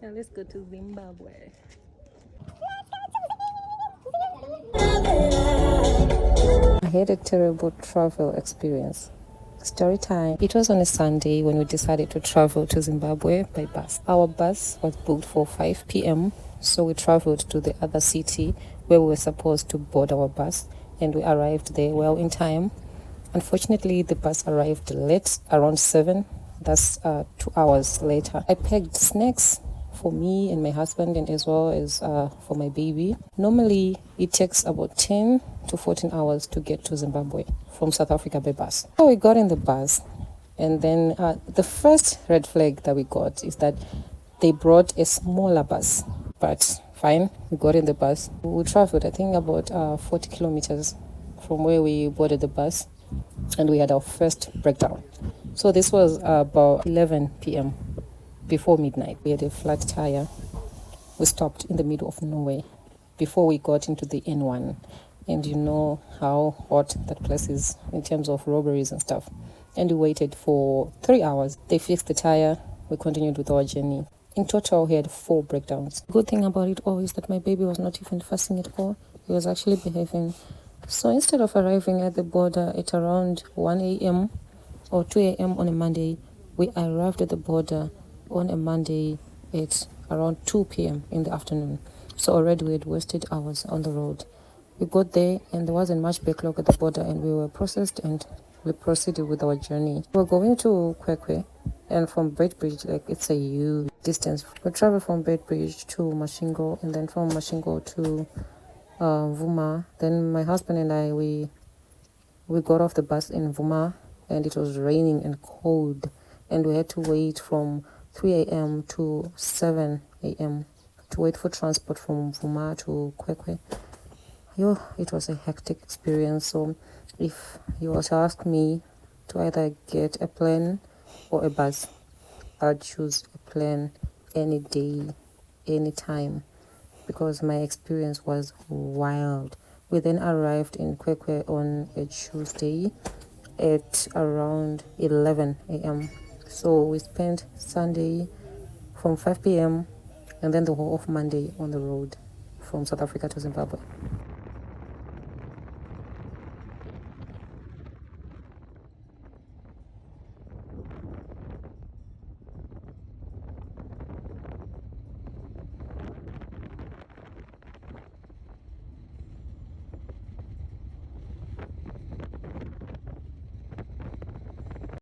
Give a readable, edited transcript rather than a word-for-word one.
Now let's go to Zimbabwe. I had a terrible travel experience. Story time. It was on a Sunday when we decided to travel to Zimbabwe by bus. Our bus was booked for 5 p.m. So we traveled to the other city where we were supposed to board our bus, and we arrived there well in time. Unfortunately, the bus arrived late, around 7. That's 2 hours later. I packed snacks for me and my husband, and as well as for my baby. Normally, it takes about 10 to 14 hours to get to Zimbabwe from South Africa by bus. So we got in the bus, and then the first red flag that we got is that they brought a smaller bus. But fine, we got in the bus. We traveled, I think, about 40 kilometers from where we boarded the bus, and we had our first breakdown. So this was about 11 p.m. before midnight. We had a flat tire. We stopped in the middle of nowhere before we got into the N1. And you know how hot that place is in terms of robberies and stuff. And we waited for 3 hours. They fixed the tire. We continued with our journey. In total, we had 4 breakdowns. The good thing about it all is that my baby was not even fussing at all. He was actually behaving. So instead of arriving at the border at around 1 a.m. or 2 a.m. on a Monday, we arrived at the border on a Monday at around 2 p.m. in the afternoon. So already we had wasted hours on the road. We got there and there wasn't much backlog at the border, and we were processed and we proceeded with our journey. We're going to Kwekwe, and from Beitbridge, like, it's a huge distance. We traveled from Beitbridge to Mashingo, and then from Mashingo to Vuma. Then my husband and I, we got off the bus in Vuma, and it was raining and cold, and we had to wait from 3 a.m. to 7 a.m. to wait for transport from Vuma to Kwekwe. It was a hectic experience. So if you were to ask me to either get a plane or a bus, I'd choose a plane any day, any time, because my experience was wild. We then arrived in Kwekwe on a Tuesday at around 11 a.m. So we spent Sunday from 5 p.m. and then the whole of Monday on the road from South Africa to Zimbabwe.